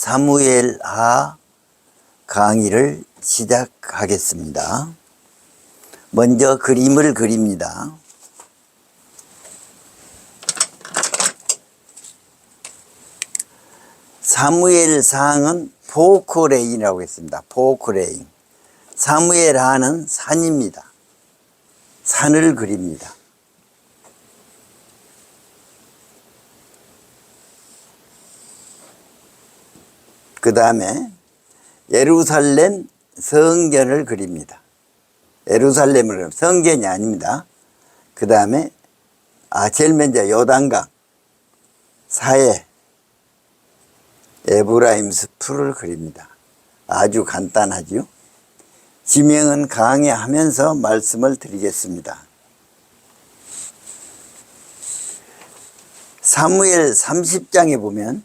사무엘하 강의를 시작하겠습니다. 먼저 그림을 그립니다. 사무엘상은 포크레인이라고 했습니다. 포크레인. 사무엘하는 산입니다. 산을 그립니다. 그 다음에 예루살렘 성전을 그립니다. 예루살렘을 그립니다. 성전이 아닙니다. 그 다음에 제일 먼저 요단강 사해 에브라임 숲을 그립니다. 아주 간단하죠. 지명은 강의하면서 말씀을 드리겠습니다. 사무엘 30장에 보면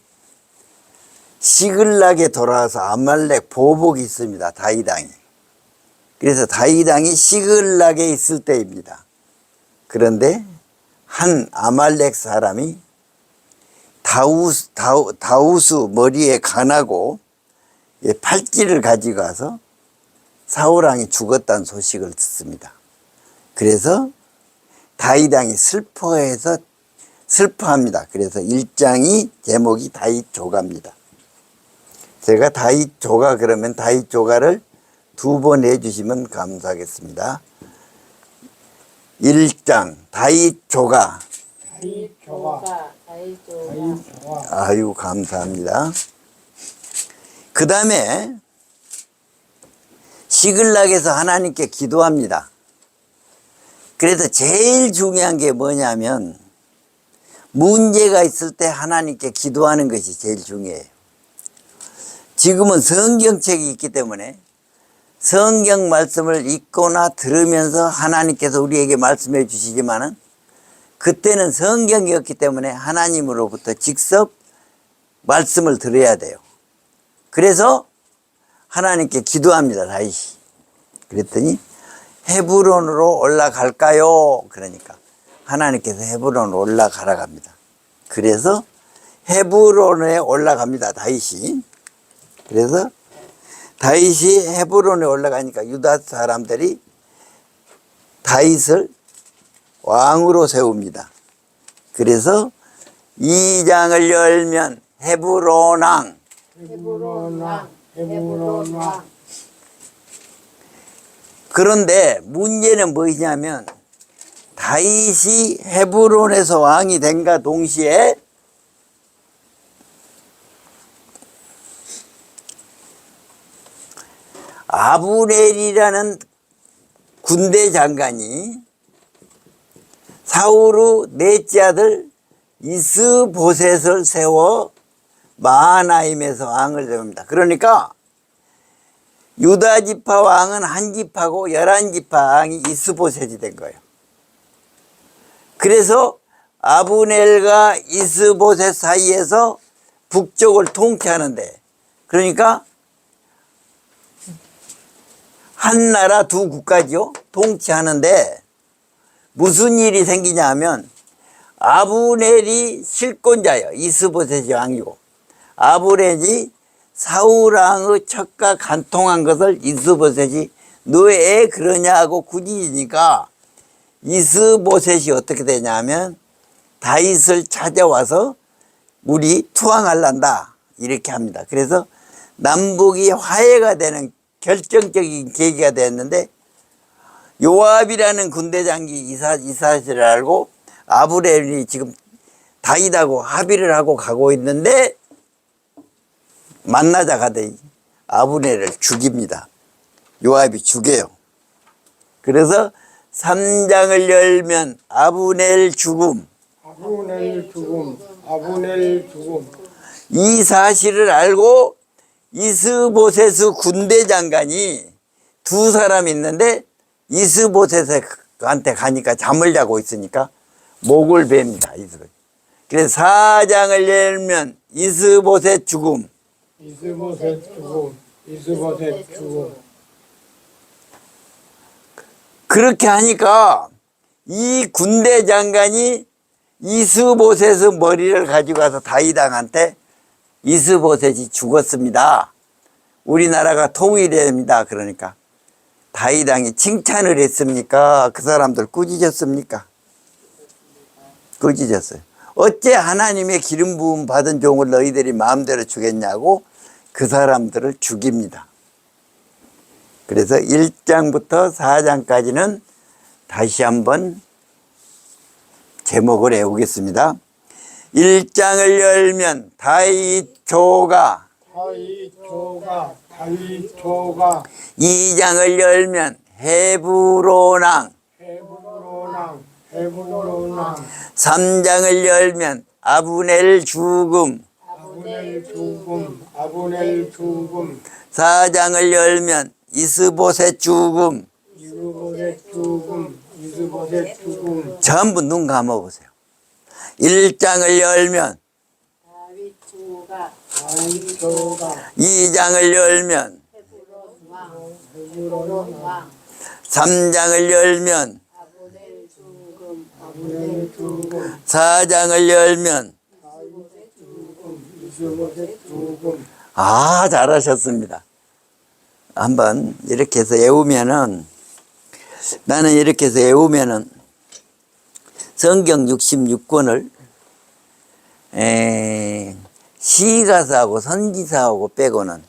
시글락에 돌아와서 아말렉 보복이 있습니다. 다윗 왕이. 그래서 다윗 왕이 시글락에 있을 때입니다. 그런데 한 아말렉 사람이 다우스 머리에 관하고 팔찌를 가지고 가서 사울 왕이 죽었다는 소식을 듣습니다. 그래서 다윗 왕이 슬퍼합니다. 그래서 1장이 제목이 다윗 조가입니다. 제가 다윗 조가 그러면 다윗 조가를 2번 해주시면 감사하겠습니다. 1장 다윗 조가. 아유 감사합니다. 그 다음에 시글락에서 하나님께 기도합니다. 그래서 제일 중요한 게 뭐냐면 문제가 있을 때 하나님께 기도하는 것이 제일 중요해요. 지금은 성경책이 있기 때문에 성경 말씀을 읽거나 들으면서 하나님께서 우리에게 말씀해 주시지만은 그때는 성경이었기 때문에 하나님으로부터 직접 말씀을 들어야 돼요. 그래서 하나님께 기도합니다. 다윗이. 그랬더니 헤브론으로 올라갈까요? 그러니까 하나님께서 헤브론으로 올라가라고 합니다. 그래서 헤브론에 올라갑니다. 다윗이. 그래서 다윗이 헤브론에 올라가니까 유다 사람들이 다윗을 왕으로 세웁니다. 그래서 2장을 열면 헤브론 왕. 그런데 문제는 뭐냐면 다윗이 헤브론에서 왕이 된가 동시에 아브넬이라는 군대 장관이 사울의 넷째 아들 이스보셋을 세워 마하나임에서 왕을 세웁니다. 그러니까 유다 지파 왕은 한 지파고 11지파 왕이 이스보셋이 된 거예요. 그래서 아브넬과 이스보셋 사이에서 북쪽을 통치하는데, 그러니까 한 나라 두 국가죠. 통치하는데 무슨 일이 생기냐 하면 아브넬이 실권자예요. 이스보셋이 왕이고, 아브넬이 사울왕의 첩과 간통한 것을 이스보셋이 너 왜 그러냐고 꾸짖으니까 이스보셋이 어떻게 되냐 하면 다윗을 찾아와서 우리 투항할란다 이렇게 합니다. 그래서 남북이 화해가 되는 결정적인 계기가 됐는데, 요압이라는 군대장기 이 사실을 알고 아브넬이 지금 다윗하고 합의를 하고 가고 있는데 만나자 가더니 아브넬을 죽입니다. 요압이 죽여요. 그래서 3장을 열면 아브넬 죽음. 이 사실을 알고 이스보셋의 군대 장관이 두 사람 있는데 이스보셋한테 가니까 잠을 자고 있으니까 목을 뱁니다. 그래서 4장을 열면 이스보셋 죽음. 그렇게 하니까 이 군대 장관이 이스보셋의 머리를 가지고 가서 다윗 왕한테 이스보셋이 죽었습니다. 우리나라가 통일됩니다. 그러니까 다윗 왕이 칭찬을 했습니까? 그 사람들 꾸짖었습니까? 꾸짖었어요. 어째 하나님의 기름 부음 받은 종을 너희들이 마음대로 죽였냐고 그 사람들을 죽입니다. 그래서 1장부터 4장까지는 다시 한번 제목을 외우겠습니다. 1장을 열면 다윗조가 2장을 열면 헤브론왕 3장을 열면 아브넬 죽음 4장을 열면 이스보셋 죽음 전부 눈 감아보세요. 1장을 열면 2장을 열면 3장을 열면 4장을 열면 잘하셨습니다. 한번 이렇게 해서 외우면은 나는 이렇게 해서 외우면은 성경 66권을 시가사하고 선지사하고 빼고는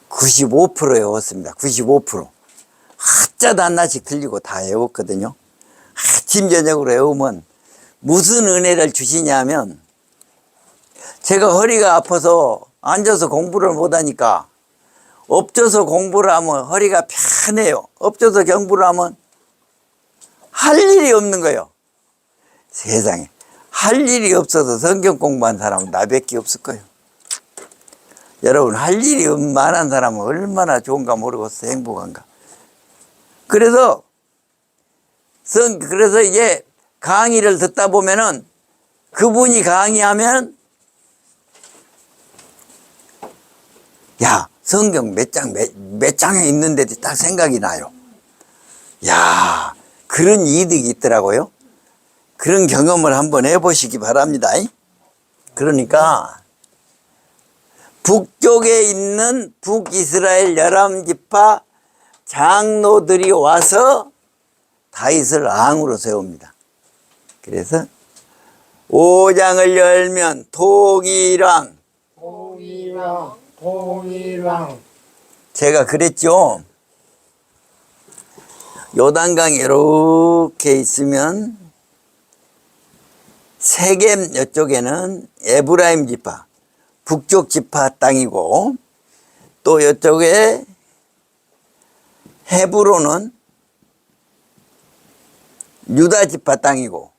95% 외웠습니다. 95%. 하자도 하나씩 틀리고 다 외웠거든요. 아침 저녁으로 외우면 무슨 은혜를 주시냐면 제가 허리가 아파서 앉아서 공부를 못하니까 엎져서 공부를 하면 허리가 편해요. 엎져서 공부를 하면 할 일이 없는 거예요. 세상에 할 일이 없어서 성경 공부한 사람은 나밖에 없을 거예요. 여러분 할 일이 많은 사람은 얼마나 좋은가 모르겠어. 행복한가. 그래서 이제 강의를 듣다 보면은 그분이 강의하면 야 성경 몇 장에 있는데도 딱 생각이 나요. 야 그런 이득이 있더라고요. 그런 경험을 한번 해보시기 바랍니다. 그러니까 북쪽에 있는 북이스라엘 11지파 장로들이 와서 다윗을 왕으로 세웁니다. 그래서 5장을 열면 통일왕. 제가 그랬죠. 요단강이 이렇게 있으면 세겜 이쪽에는 에브라임 지파, 북쪽 지파 땅이고 또 이쪽에 헤브론은 유다 지파 땅이고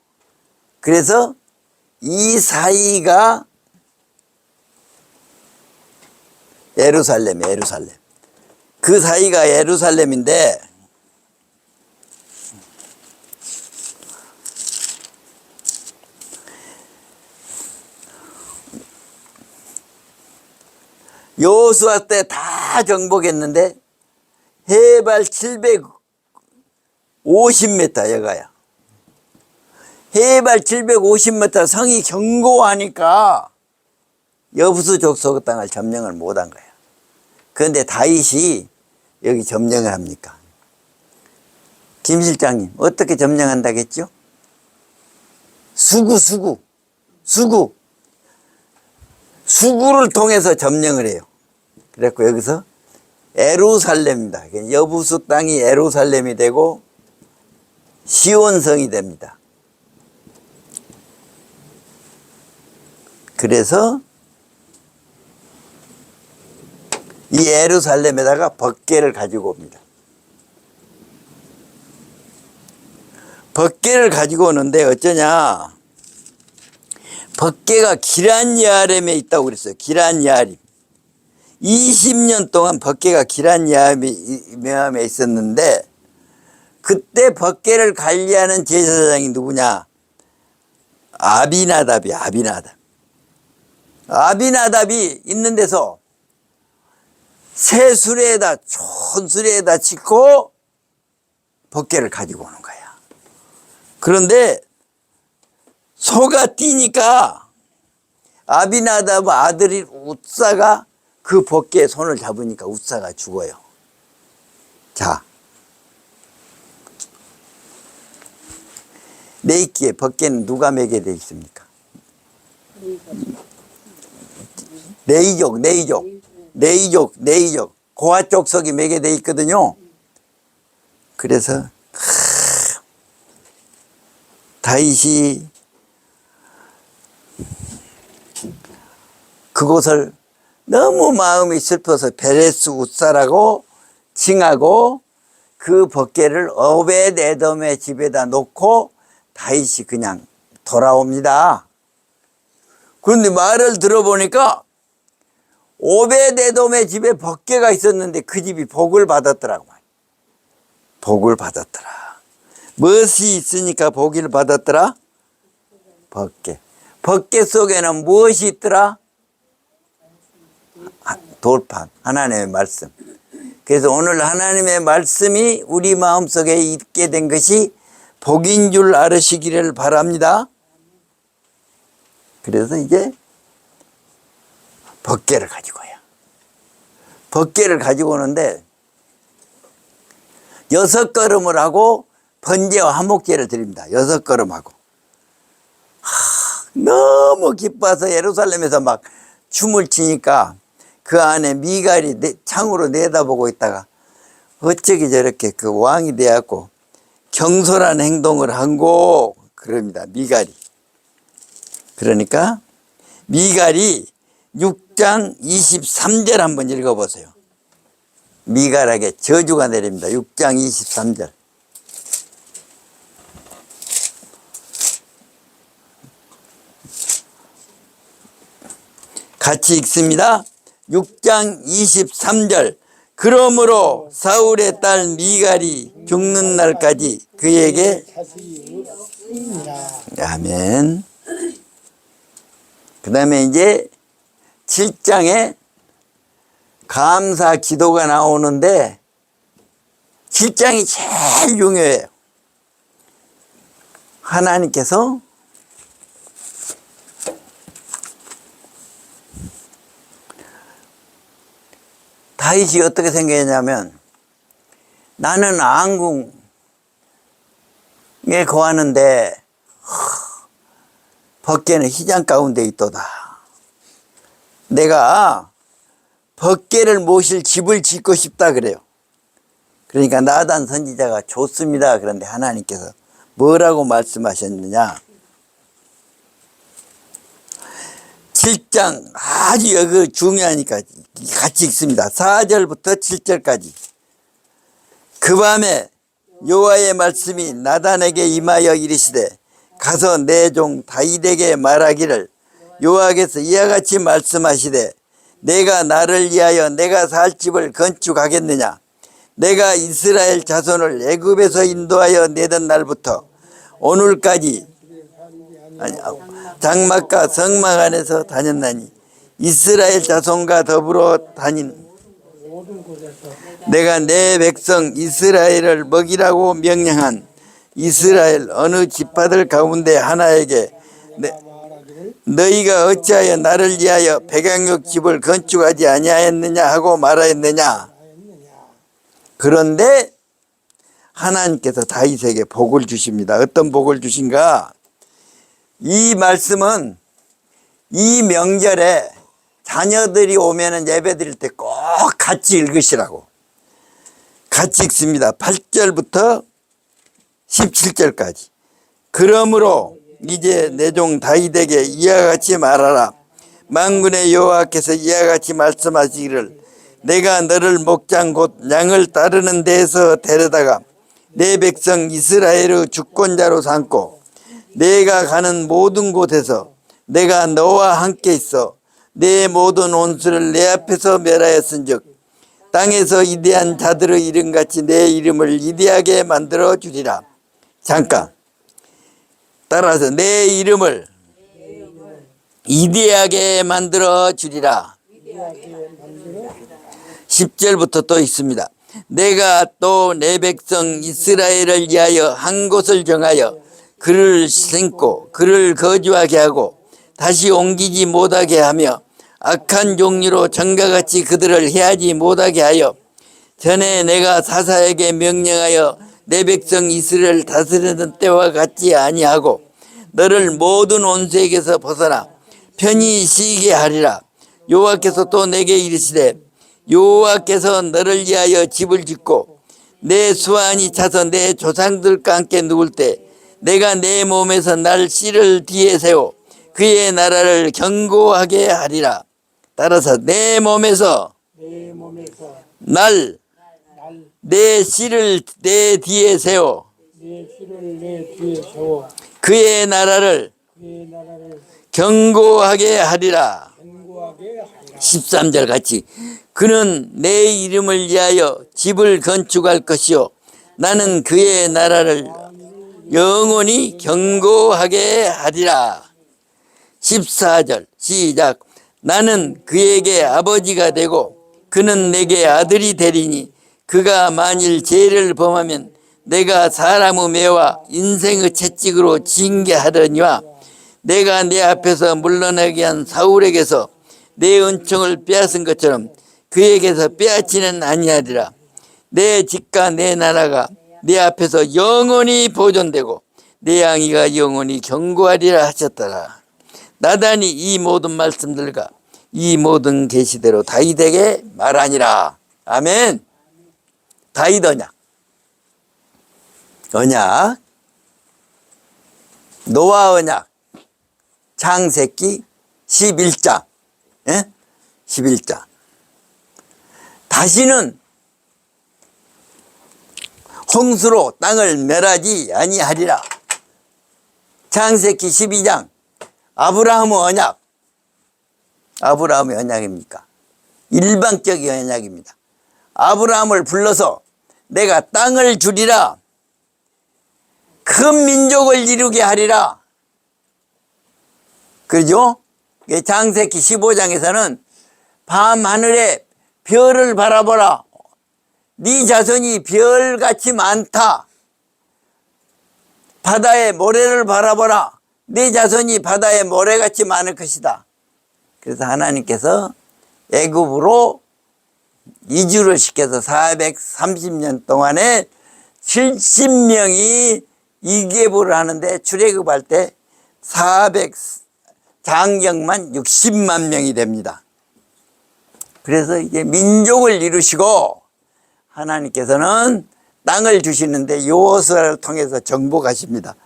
그래서 이 사이가 예루살렘. 그 사이가 예루살렘인데 여호수아 때 다 정복했는데 해발 750m 여가야. 해발 750m 성이 견고하니까 여부수 족속 땅을 점령을 못한 거야. 그런데 다윗이 여기 점령을 합니까? 김 실장님 어떻게 점령한다겠죠? 수구를 통해서 점령을 해요. 그래갖고 여기서 예루살렘입니다. 여부수 땅이 예루살렘이 되고 시온성이 됩니다. 그래서 이 예루살렘에다가 법궤를 가지고 옵니다. 법궤를 가지고 오는데 어쩌냐. 법궤가 기란 여아림에 있다고 그랬어요. 기란 여아림. 20년 동안 법궤가 기란 여아림에 있었는데 그때 법궤를 관리하는 제사장이 누구냐. 아비나답이 있는 데서 새 수레에다 좋은 수레에다 싣고 법궤를 가지고 오는 거야. 그런데 소가 뛰니까 아비나답 아들이 웃사가 그 벗개에 손을 잡으니까 웃사가 죽어요. 자, 네이키의 벗개는 누가 매게 돼 있습니까? 네이족. 고아 쪽석이 매게 돼 있거든요. 그래서 다윗이 그곳을 너무 마음이 슬퍼서 베레스 웃사라고 칭하고 그 벗개를 오벳에돔의 집에다 놓고 다윗이 그냥 돌아옵니다. 그런데 말을 들어보니까 오벳에돔의 집에 벗개가 있었는데 그 집이 복을 받았더라고. 복을 받았더라. 무엇이 있으니까 복을 받았더라? 벗개. 벗개 속에는 무엇이 있더라? 돌판, 하나님의 말씀. 그래서 오늘 하나님의 말씀이 우리 마음속에 있게 된 것이 복인 줄 알으시기를 바랍니다. 그래서 이제 벗개를 가지고요. 벗개를 가지고 오는데 6걸음을 하고 번제와 한목제를 드립니다. 6걸음하고. 너무 기뻐서 예루살렘에서 막 춤을 추니까 그 안에 미갈이 창으로 내다보고 있다가 어쩌기 저렇게 그 왕이 되었고 경솔한 행동을 하고 그럽니다. 미갈이. 그러니까 미갈이 6장 23절 한번 읽어보세요. 미갈에게 저주가 내립니다. 6장 23절. 같이 읽습니다. 6장 23절. 그러므로 사울의 딸 미갈이 죽는 날까지 그에게 아멘. 그 다음에 이제 7장에 감사 기도가 나오는데 7장이 제일 중요해요. 하나님께서 다윗이 어떻게 생각했냐면 나는 앙궁에 거하는데 벗개는 휘장 가운데 있도다. 내가 벗개를 모실 집을 짓고 싶다 그래요. 그러니까 나단 선지자가 좋습니다. 그런데 하나님께서 뭐라고 말씀하셨느냐. 7장 아주 여기 중요하니까 같이 읽습니다. 4절부터 7절까지. 그 밤에 여호와의 말씀이 나단에게 임하여 이르시되 가서 내 종 다윗에게 말하기를 여호와께서 이와 같이 말씀하시되 내가 나를 위하여 내가 살 집을 건축하겠느냐. 내가 이스라엘 자손을 애굽에서 인도하여 내던 날부터 오늘까지 장막과 성막 안에서 다녔나니 이스라엘 자손과 더불어 다닌 내가 내 백성 이스라엘을 먹이라고 명령한 이스라엘 어느 지파들 가운데 하나에게 너희가 어찌하여 나를 위하여 백양역 집을 건축하지 아니하였느냐 하고 말하였느냐. 그런데 하나님께서 다윗에게 복을 주십니다. 어떤 복을 주신가? 이 말씀은 이 명절에 자녀들이 오면은 예배 드릴 때 꼭 같이 읽으시라고. 같이 읽습니다. 8절부터 17절까지. 그러므로 이제 내 종 다윗에게 이와 같이 말하라. 만군의 여호와께서 이와 같이 말씀하시기를 내가 너를 목장 곧 양을 따르는 데에서 데려다가 내 백성 이스라엘의 주권자로 삼고 내가 가는 모든 곳에서 내가 너와 함께 있어 내 모든 온수를 내 앞에서 멸하였은즉 땅에서 이대한 자들의 이름같이 내 이름을 이대하게 만들어 주리라. 잠깐 따라서 내 이름을 이대하게 만들어 주리라. 10절부터 또 있습니다. 내가 또 내 백성 이스라엘을 위하여 한 곳을 정하여 그를 심고 그를 거주하게 하고 다시 옮기지 못하게 하며 악한 종류로 전과 같이 그들을 해하지 못하게 하여 전에 내가 사사에게 명령하여 내 백성 이스라엘을 다스리던 때와 같지 아니하고 너를 모든 원수에게서 벗어나 편히 쉬게 하리라. 여호와께서 또 내게 이르시되 여호와께서 너를 위하여 집을 짓고 내 수완이 차서 내 조상들과 함께 누울 때 내가 내 몸에서 날 씨를 뒤에 세워 그의 나라를 견고하게 하리라. 따라서 내 몸에서 날 내 씨를 내 뒤에 세워 그의 나라를 견고하게 하리라. 13절 같이 그는 내 이름을 위하여 집을 건축할 것이요 나는 그의 나라를 영원히 견고하게 하리라. 14절 시작. 나는 그에게 아버지가 되고 그는 내게 아들이 되리니 그가 만일 죄를 범하면 내가 사람의 매와 인생의 채찍으로 징계하려니와 내가 내 앞에서 물러나게 한 사울에게서 내 은총을 빼앗은 것처럼 그에게서 빼앗지는 아니하리라. 내 집과 내 나라가 내 앞에서 영원히 보존되고 내 양이가 영원히 견고하리라 하셨더라. 나단이 이 모든 말씀들과 이 모든 계시대로 다윗에게 말하니라. 아멘. 다윗 언약, 노아 언약, 창세기 11장, 11장. 다시는 홍수로 땅을 멸하지 아니하리라. 창세기 12장, 아브라함의 언약. 아브라함의 언약입니까? 일방적인 언약입니다. 아브라함을 불러서 내가 땅을 주리라. 큰 민족을 이루게 하리라. 그러죠? 창세기 15장에서는 밤하늘에 별을 바라보라. 네 자손이 별같이 많다. 바다의 모래를 바라보라. 네 자손이 바다의 모래같이 많을 것이다. 그래서 하나님께서 애굽으로 이주를 시켜서 430년 동안에 70명이 이계부를 하는데 출애굽할 때 400 장정만 60만 명이 됩니다. 그래서 이제 민족을 이루시고 하나님께서는 땅을 주시는데 여호수아를 통해서 정복하십니다.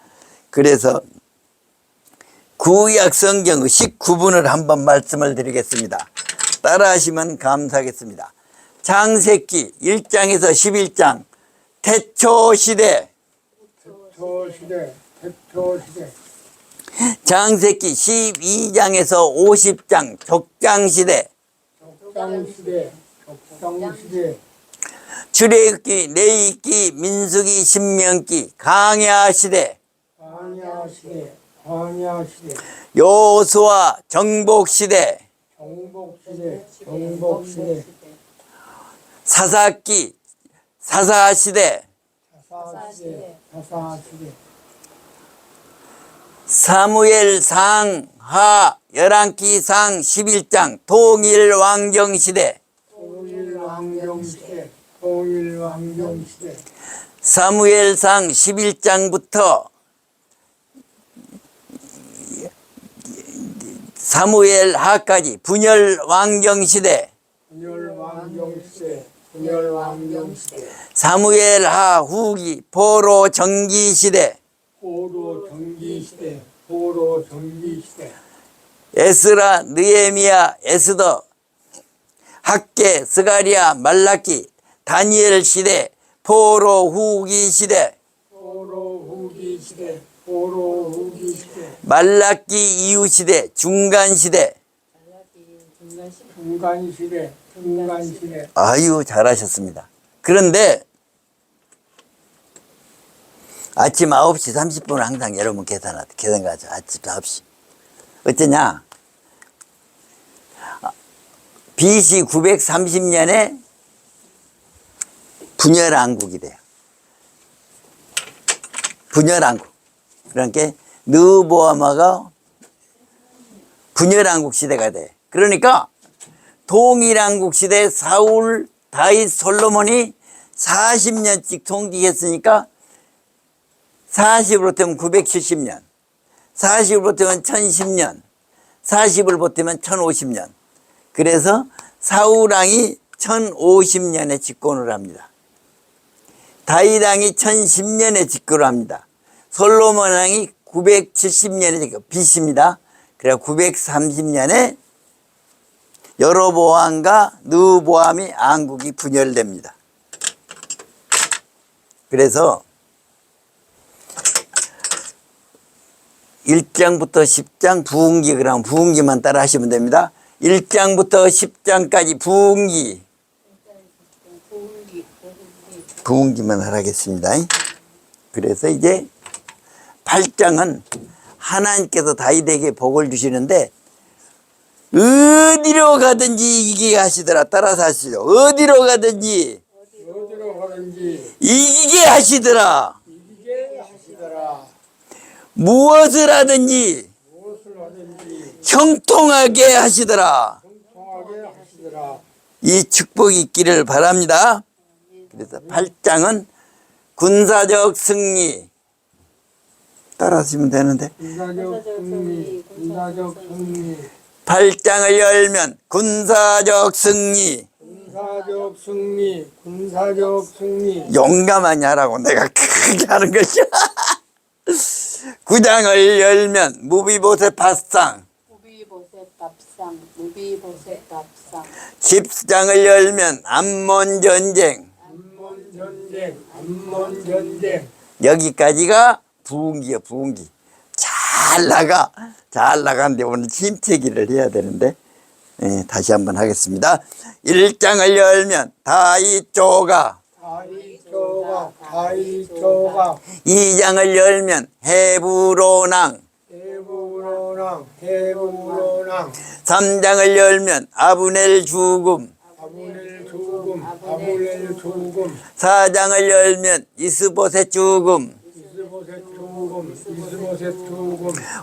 그래서 구약 성경 19분을 한번 말씀을 드리겠습니다. 따라하시면 감사하겠습니다. 창세기 1장에서 11장 태초시대, 창세기 12장에서 50장 족장시대, 출애굽기, 레위기, 민수기, 신명기, 광야시대, 여호수아 정복시대, 사사기, 사사시대, 사무엘상, 하, 열왕기상 11장 통일왕정시대, 사무엘상 11장부터 사무엘하까지 분열왕정시대, 사무엘하 후기 포로정기시대, 에스라, 느헤미야, 에스더, 학개, 스가랴, 말라키, 다니엘 시대, 포로 후기 시대, 말라키 이후 시대, 중간 시대. 아유, 잘하셨습니다. 그런데 아침 9시 30분을 항상 여러분 계산가죠. 아침 9시. 어쩌냐? BC 930년에 분열왕국이 돼요. 분열왕국. 그러니까 르호보암하고 분열왕국 시대가 돼. 그러니까 동일왕국 시대 사울, 다윗, 솔로몬이 40년씩 통치했으니까 40으로 되면 970년, 40으로 되면 1010년, 40을 보태면 1050년. 그래서 사울왕이 1050년에 집권을 합니다. 다윗왕이 1010년에 집권을 합니다. 솔로몬왕이 970년에 집권, BC입니다. 그래서 930년에 여로보암과 르호보암이 왕국이 분열됩니다. 그래서 1장부터 10장 부흥기, 그럼 부흥기만 따라 하시면 됩니다. 1장부터 10장까지 부흥기만 하라겠습니다. 그래서 이제 8장은 하나님께서 다윗에게 복을 주시는데 어디로 가든지 이기게 하시더라. 따라서 하시죠. 어디로 가든지 이기게 하시더라. 무엇을 하든지 형통하게 하시더라. 이 축복이 있기를 바랍니다. 그래서 8장은 군사적 승리, 따라하시면 되는데, 군사적 승리, 8장을 열면 군사적 승리, 군사적 승리. 용감하게 하라고 내가 크게 하는 것이야. 9장을 열면 무비보셋 밥상, 10장을 열면 암몬 전쟁. 여기까지가 부흥기야, 부흥기. 잘 나가는데 오늘 침체기를 해야 되는데, 다시 한번 하겠습니다. 1장을 열면 다윗조가, 2장을 열면 헤브론왕, 3장을 열면 아브넬 죽음, 4장을 열면 이스보셋 죽음,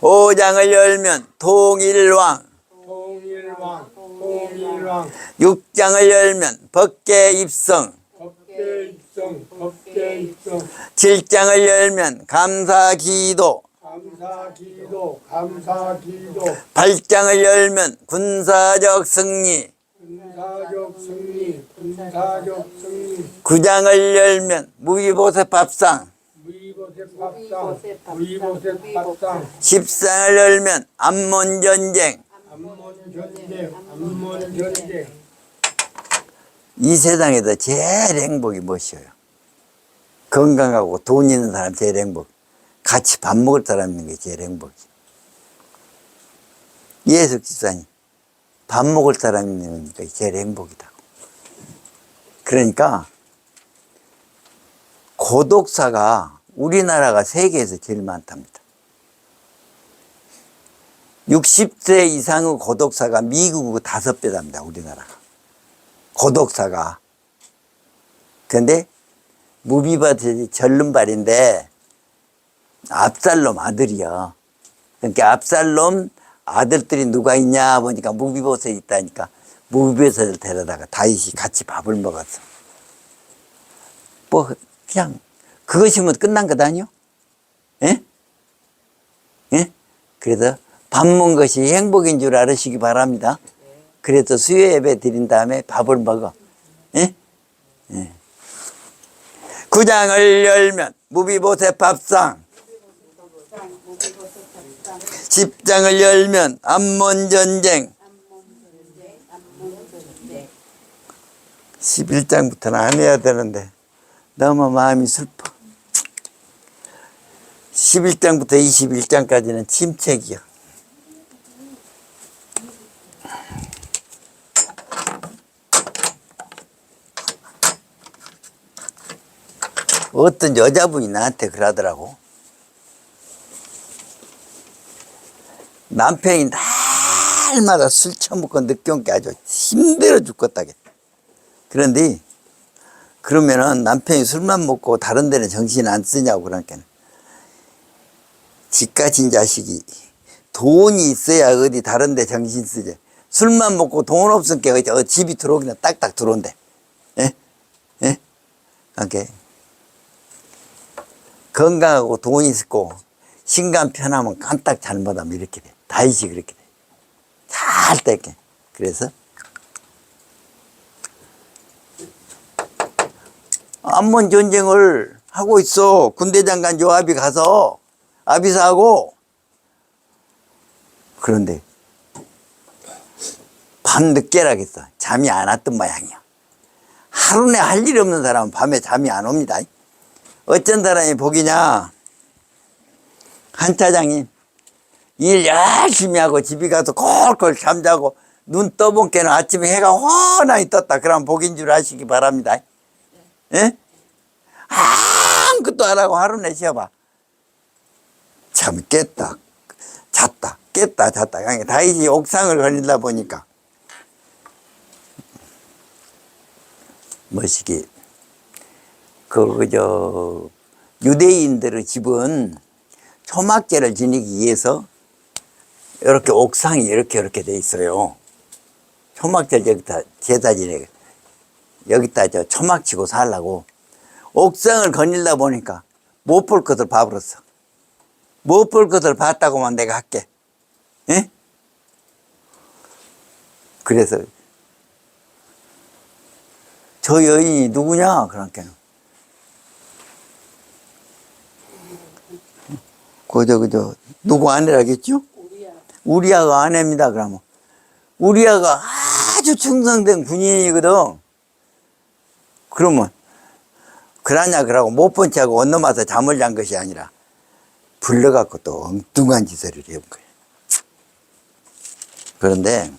5장을 열면 통일왕, 6장을 열면 법계 입성, 7장을 열면 감사기도, 8장을 열면 군사적 승리, 9장을 열면 무비보셋 밥상, 10장을 열면 암몬 전쟁. 이 세상에서 제일 행복이 무엇이에요? 건강하고 돈 있는 사람 제일 행복. 같이 밥 먹을 사람 있는 게 제일 행복이지. 예수 집사님, 밥 먹을 사람 있는 게 제일 행복이다. 그러니까 고독사가 우리나라가 세계에서 제일 많답니다. 60세 이상의 고독사가 미국 5배답니다, 우리나라가. 고독사가. 근데 무비보셋이 절름발인데 압살롬 아들이야. 그러니까 압살롬 아들들이 누가 있냐 보니까 무비보셋이 있다니까 무비보셋을 데려다가 다윗이 같이 밥을 먹었어. 뭐 그냥 그것이면 끝난 것 아니요? 예? 예? 그래서 밥 먹은 것이 행복인 줄 알으시기 바랍니다. 그래서 수요 예배 드린 다음에 밥을 먹어. 예? 예. 9장을 열면 무비보셋 밥상, 10장을 열면 암몬 전쟁, 11장부터는 안 해야 되는데 너무 마음이 슬퍼. 11장부터 21장까지는 침체기야. 어떤 여자분이 나한테 그러더라고. 남편이 날마다 술 처먹고 늦게 온 게 아주 힘들어 죽겠다겠다. 그런데 그러면은 남편이 술만 먹고 다른 데는 정신 안 쓰냐고. 그러니까 지까진 자식이 돈이 있어야 어디 다른 데 정신 쓰지. 술만 먹고 돈 없으니까 집이 들어오기는 딱딱 들어온대. 예? 예? 그러니까 건강하고 돈이 있고 신간 편하면 깜딱 잘못하면 이렇게 돼. 다이시 그렇게 돼. 잘 떼게. 그래서 암몬 전쟁을 하고 있어. 군대장관 요압이 가서 아비사하고. 그런데 밤늦게라겠어. 잠이 안 왔던 모양이야. 하루내 할 일 없는 사람은 밤에 잠이 안 옵니다. 어쩐 사람이 복이냐. 한 차장이 일 열심히 하고 집에 가서 콜콜 잠자고 눈 떠본 게는 아침에 해가 훤하게 떴다. 그럼 복인 줄 아시기 바랍니다. 예? 아무것도 안 하고 하루내 쉬어봐. 참 깼다 잤다 깼다 잤다. 그러니까 다윗이 옥상을 거닐다 보니까 뭐시기 유대인들의 집은 초막제를 지니기 위해서 이렇게 옥상이 이렇게 돼 있어요. 초막제를 여기다 제사 지내 여기다 초막 치고 살라고 옥상을 거닐다 보니까 못 볼 것을 봐버렸어. 못 볼 것을 봤다고만 내가 할게. 예? 그래서 저 여인이 누구냐? 그러니까 그저 누구 아내라겠죠? 우리아가 아내입니다. 그러면 우리아가 아주 충성된 군인이거든. 그러면 그러냐 그러고 못 본 채하고 원넘어서 잠을 잔 것이 아니라 불러갖고 또 엉뚱한 짓을 해본 거예요. 그런데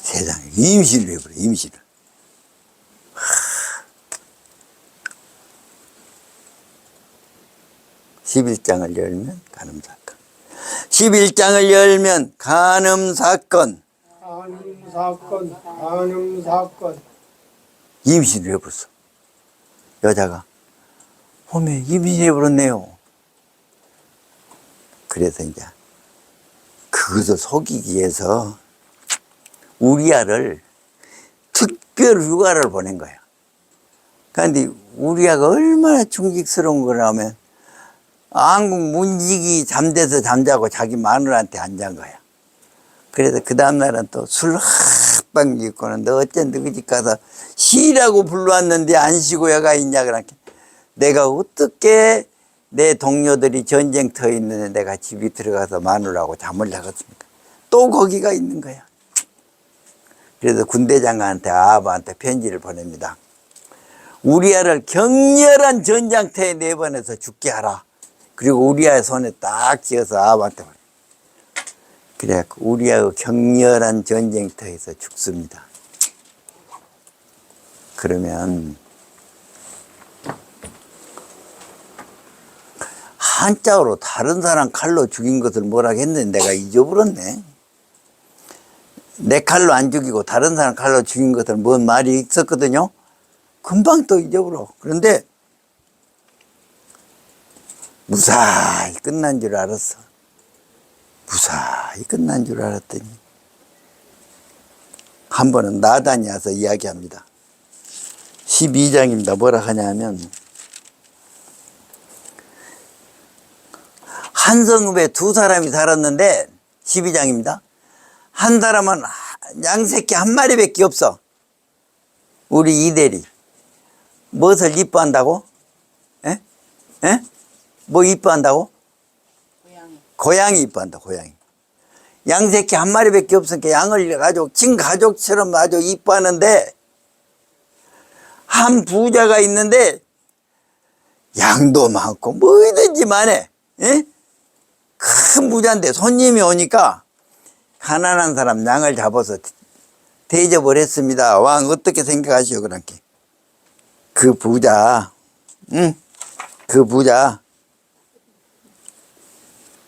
세상에 임신을 해버려. 임신을. 11장을 열면 간음사건. 11장을 열면 간음사건. 간음사건, 간음사건. 임신을 해버렸어. 여자가 홈에 임신을 해버렸네요. 그래서 이제 그것을 속이기 위해서 우리아를 특별 휴가를 보낸 거야. 그런데 우리아가 얼마나 충직스러운 거라면 안국 문지기 잠대서 잠자고 자기 마누라한테 안 잔 거야. 그래서 그 다음날은 또 술 합방 짓고는 너 어쩐 너희 집 가서 쉬라고 불러왔는데 안 쉬고 여가 있냐. 그러니까 내가 어떻게 내 동료들이 전쟁터에 있는데 내가 집에 들어가서 마누라하고 잠을 자겠습니까? 또 거기가 있는 거야. 그래서 군대장관한테 아합한테 편지를 보냅니다. 우리아를 격렬한 전장터에 내보내서 죽게 하라. 그리고 우리아의 손에 딱 쥐어서 아합한테 보내. 그래갖고 우리아의 격렬한 전쟁터에서 죽습니다. 그러면 한자어로 다른 사람 칼로 죽인 것을 뭐라 했는데 내가 잊어버렸네. 내 칼로 안 죽이고 다른 사람 칼로 죽인 것을 뭔 말이 있었거든요. 금방 또 잊어버려. 그런데 무사히 끝난 줄 알았어. 무사히 끝난 줄 알았더니 한 번은 나단이 와서 이야기합니다. 12장입니다. 뭐라 하냐면 한 성읍에 두 사람이 살았는데 12장입니다. 한 사람은 양새끼 한 마리밖에 없어. 우리 이대리. 무엇을 이뻐한다고? 에? 에? 뭐 이뻐한다고? 고양이 이뻐한다. 고양이. 양새끼 한 마리밖에 없으니까 양을 가지고 친가족처럼 아주 이뻐하는데 한 부자가 있는데 양도 많고 뭐든지 많아. 에? 큰 부자인데 손님이 오니까 가난한 사람 양을 잡아서 대접을 했습니다. 왕 어떻게 생각하시오? 그렇게 그 부자, 그 부자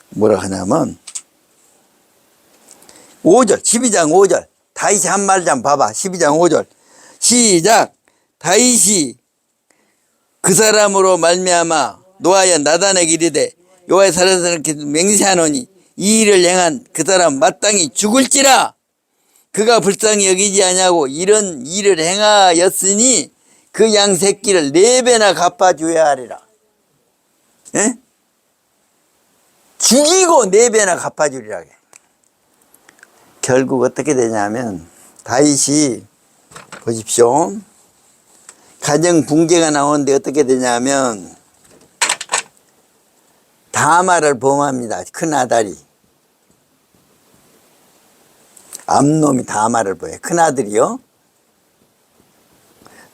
뭐라 하냐면 5절 12장 5절 다윗이 한 말 좀 봐봐. 12장 5절 시작. 다윗이 그 사람으로 말미암아 노하여 나단에게 이르되 여호와의 살아서 맹세하노니 이 일을 행한 그 사람 마땅히 죽을지라. 그가 불쌍히 여기지 아니하고 이런 일을 행하였으니 그 양 새끼를 4배나 갚아줘야 하리라. 예? 죽이고 4배나 갚아주리라. 결국 어떻게 되냐면 다윗이 보십시오. 가정 붕괴가 나오는데 어떻게 되냐면 다말을 범합니다. 큰아들이. 암놈이 다말을 범해. 큰아들이요.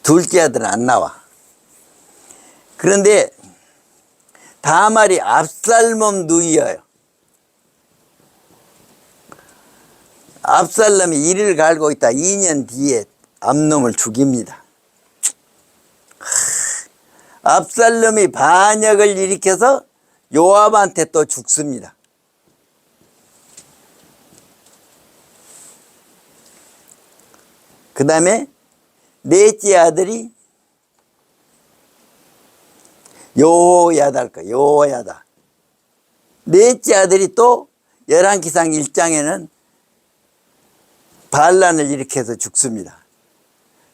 둘째 아들은 안 나와. 그런데 다말이 압살롬 누이여요. 압살롬이 이를 갈고 있다. 2년 뒤에 암놈을 죽입니다. 압살롬이 반역을 일으켜서 요압한테 또 죽습니다. 그 다음에 넷째 아들이 요야다일 거예요. 요야다. 넷째 아들이 또 열왕기상 1장에는 반란을 일으켜서 죽습니다.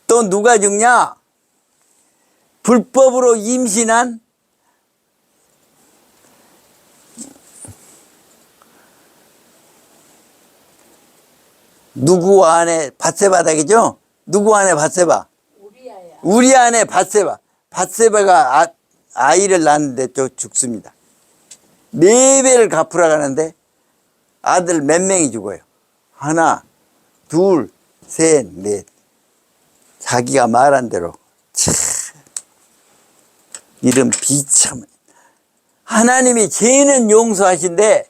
또 누가 죽냐? 불법으로 임신한 누구 안에 밧세바다겠죠? 누구 안에 밧세바? 우리 안에 밧세바. 밧세바가 아이를 낳는데 또 죽습니다. 4배를 갚으러 가는데 아들 몇 명이 죽어요? 하나, 둘, 셋, 넷. 자기가 말한 대로. 참, 이런 비참. 하나님이 죄는 용서하신데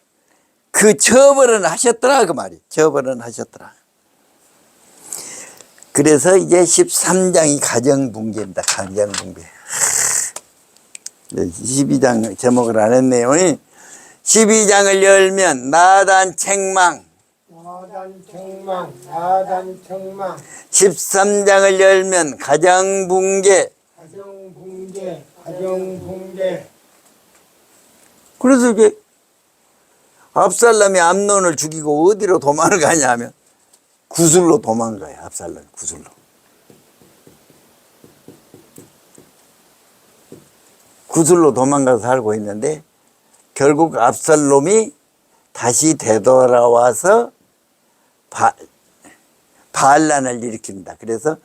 그 처벌은 하셨더라 그 말이. 처벌은 하셨더라. 그래서 이제 13장이 가정붕괴입니다. 가정붕괴. 12장 제목을 안 했네요. 12장을 열면 나단 책망. 나단 책망, 나단 책망. 13장을 열면 가정붕괴. 가정붕괴, 가정붕괴. 그래서 이게 압살롬이 암논을 죽이고 어디로 도망을 가냐면 구슬로 도망가요. 압살롬이 구슬로. 구슬로 도망가서 살고 있는데 결국 압살롬이 다시 되돌아와서 반란을 일으킵니다. 그래서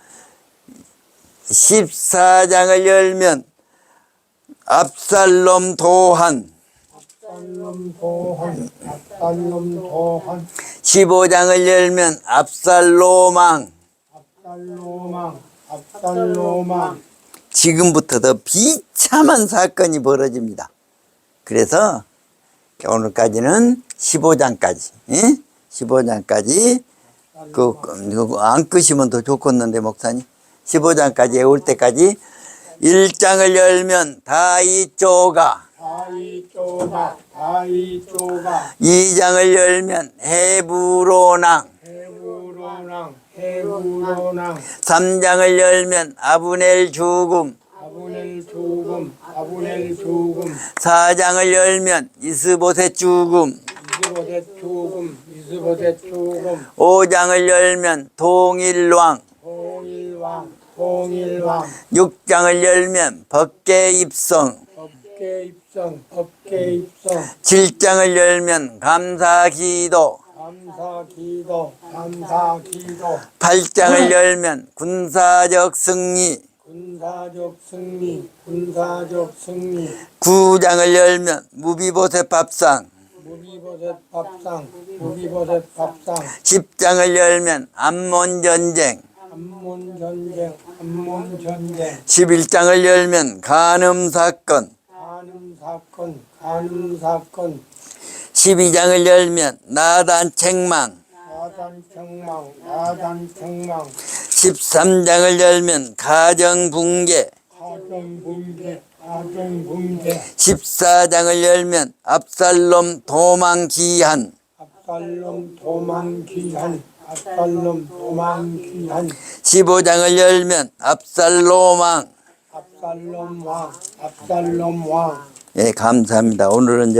14장을 열면 압살롬 도한, 압살롬 도한, 압살롬 도한. 15장을 열면 압살롬왕. 압살롬왕, 압살롬왕. 지금부터 더 비참한 사건이 벌어집니다. 그래서 오늘까지는 15장까지, 15장까지 안 끄시면 더 좋겠는데 목사님. 15장까지 외울 때까지 1장을 열면 다윗조가, 다윗조가, 다윗조가. 2장을 열면 헤브론왕, 헤브론왕, 헤브론왕. 3장을 열면 아브넬 죽음, 아브넬 죽음, 아브넬 죽음. 4장을 열면 이스보셋 죽음, 이스보셋 죽음, 이스보셋 죽음. 5장을 열면 통일왕, 통일왕, 통일왕. 6장을 열면 법계 입성, 법계 입성, 법계 입성. 7장을 열면 감사기도, 감사기도, 감사기도. 8장을 열면 군사적 승리, 군사적 승리, 군사적 승리. 9장을 열면 무비보셋 밥상, 무비보셋 밥상, 무비보셋 밥상. 10장을 열면 암몬 전쟁, 암몬 전쟁, 암몬 전쟁. 11장을 열면 간음 사건, 간음 사건, 간음 사건. 12장을 열면 나단 책망, 나단 책망, 나단 책망. 13장을 열면 가정 붕괴, 가정 붕괴, 가정 붕괴. 14장을 열면 압살롬 도망 기한, 압살롬 도망 기한, 압살롬 도망 기한. 15장을 열면 압살롬 왕, 압살롬 왕, 압살롬 왕. 예, 감사합니다. 오늘은 여기